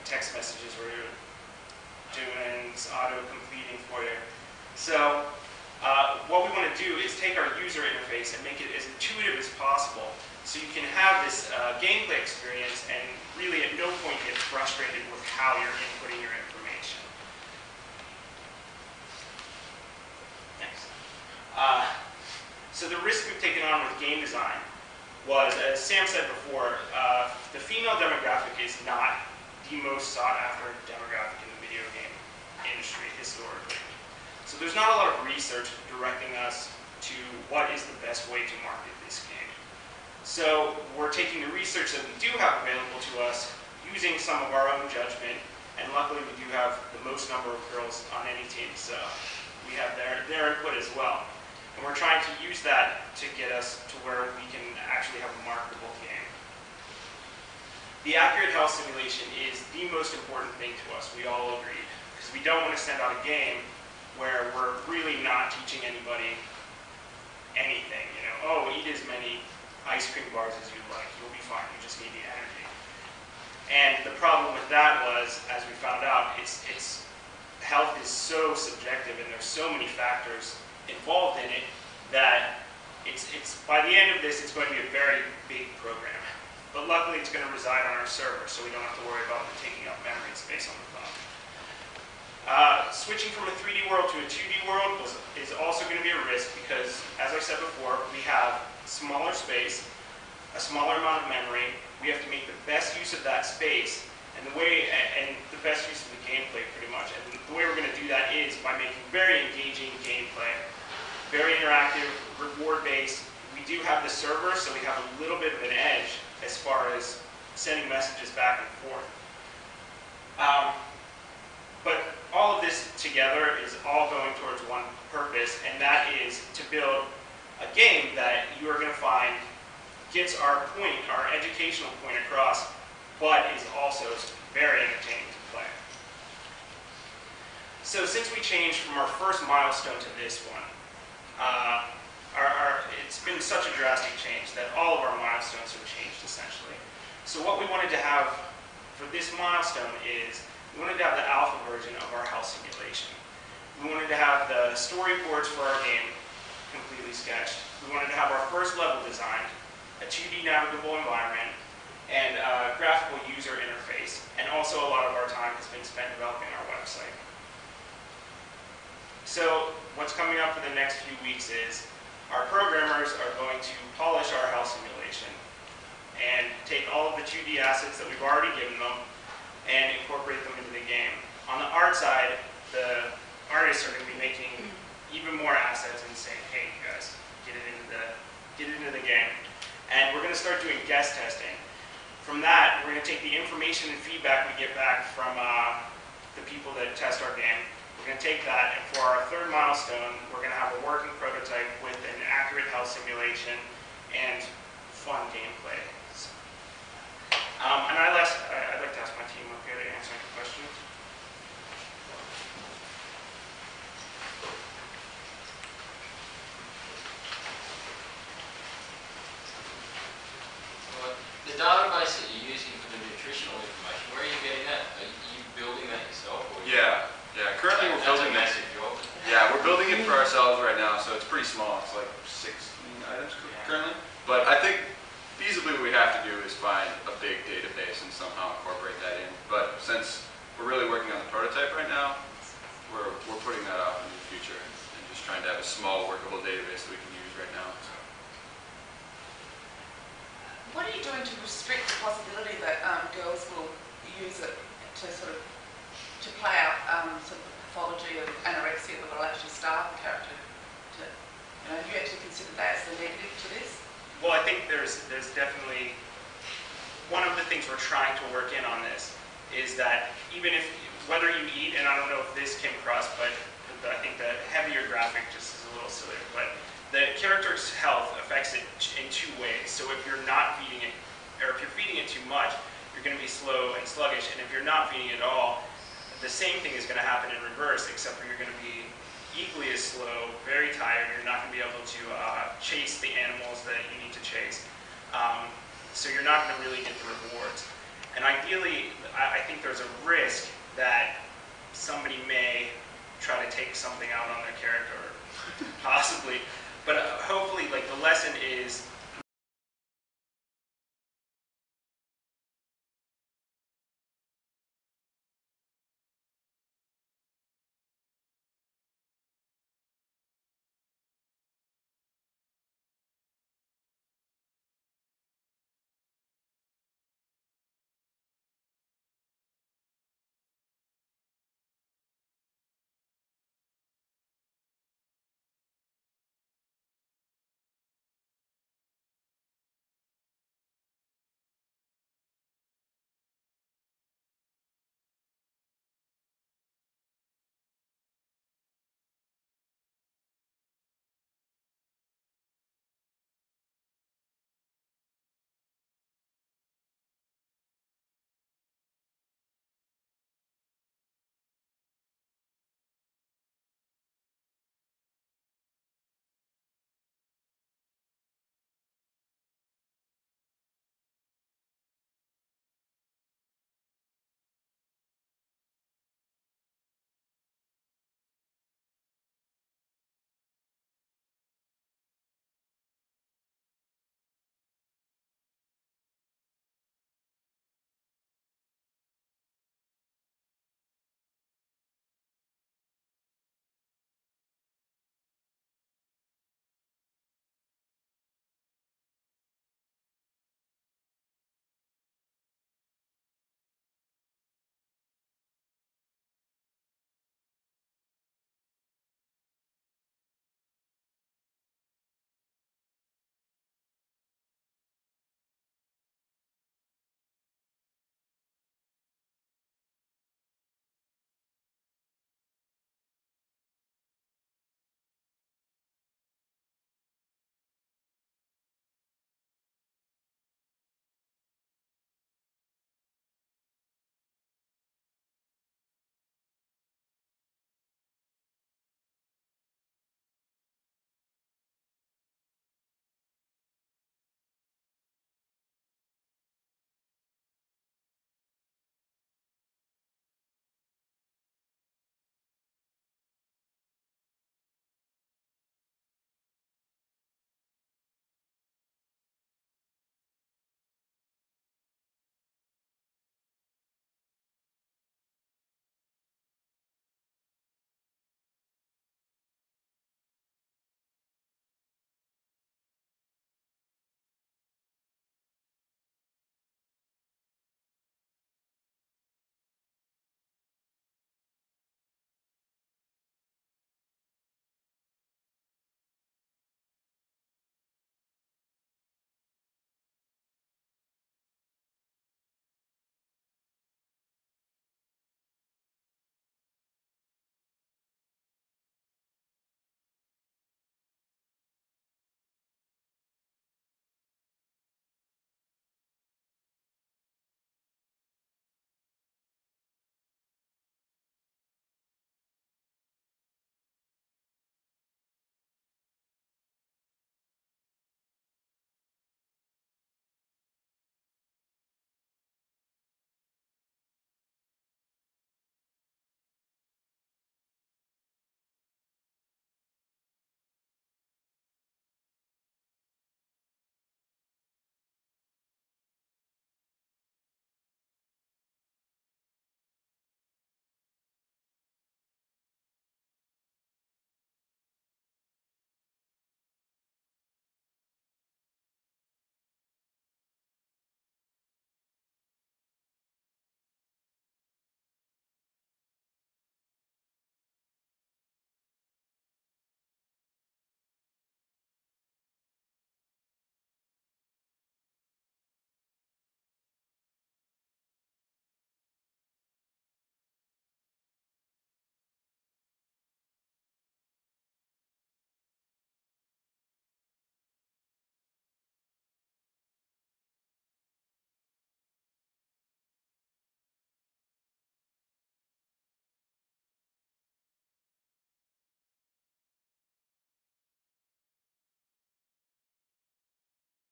text messages were doing auto-completing for you. So what we want to do is take our user interface and make it as intuitive as possible so you can have this gameplay experience and really at no point get frustrated with how you're inputting your information. Next. So the risk we've taken on with game design was, as Sam said before, the female demographic is not the most sought after demographic in the video game industry historically. So there's not a lot of research directing us to what is the best way to market this game. So we're taking the research that we do have available to us, using some of our own judgment, and luckily we do have the most number of girls on any team, so we have their input as well. And we're trying to use that to get us to where we can actually have a marketable game. The accurate health simulation is the most important thing to us, we all agreed, because we don't want to send out a game where we're really not teaching anybody anything. You know, oh, eat as many ice cream bars as you like, you'll be fine, you just need the energy. And the problem with that was, as we found out, health is so subjective and there's so many factors involved in it that by the end of this, it's going to be a very big program. But luckily, it's going to reside on our server, so we don't have to worry about it taking up memory space on the phone. Switching from a 3D world to a 2D world is also going to be a risk because, as I said before, we have smaller space, a smaller amount of memory. We have to make the best use of that space and the best use of the gameplay, pretty much. And the way we're going to do that is by making very engaging gameplay, very interactive, reward-based. We do have the server, so we have a little bit of an edge as far as sending messages back and forth. But all of this together is all going towards one purpose, and that is to build a game that you are going to find gets our point, our educational point across, but is also very entertaining to play. So since we changed from our first milestone to this one, it's been such a drastic change that all of our milestones have changed essentially. So what we wanted to have for this milestone is we wanted to have the alpha version of our health simulation. We wanted to have the storyboards for our game completely sketched. We wanted to have our first level designed, a 2D navigable environment, and a graphical user interface. And also a lot of our time has been spent developing our website. So what's coming up for the next few weeks is our programmers are going to polish our health simulation and take all of the 2D assets that we've already given them and incorporate them into the game. On the art side, the artists are going to be making even more assets and saying, hey, you guys, get it into the game. And we're going to start doing guest testing. From that, we're going to take the information and feedback we get back from the people that test our game. We're going to take that, and for our third milestone, we're going to have a working prototype with an accurate health simulation and fun gameplay. And I'd like to ask my team up here to answer any questions. Well, the database that you're using for the nutritional information, where are you getting that? Are you building that yourself? Or Yeah. Currently we're building it. That's a massive job. Yeah, we're building it for ourselves right now, so it's pretty small. It's like 16 items currently. But I think feasibly what we have to do is find a big database and somehow incorporate that in. But since we're really working on the prototype right now, we're putting that off into the future and just trying to have a small workable database that we can use right now. So. What are you doing to restrict the possibility that girls will use it to sort of play out sort of the pathology of anorexia that will actually starve the character? Have you actually considered that as the negative to this? Well, I think there's definitely one of the things we're trying to work in on this is that even if whether you eat, and I don't know if this came across, but I think the heavier graphic just is a little sillier, but the character's health affects it in two ways. So if you're not feeding it, or if you're feeding it too much, you're going to be slow and sluggish, and if you're not feeding it at all, the same thing is going to happen in reverse, except for you're going to be equally as slow, very tired. You're not going to be able to chase the animals that you need to chase. So you're not going to really get the rewards. And ideally, I think there's a risk that somebody may try to take something out on their character, possibly. But hopefully, like, the lesson is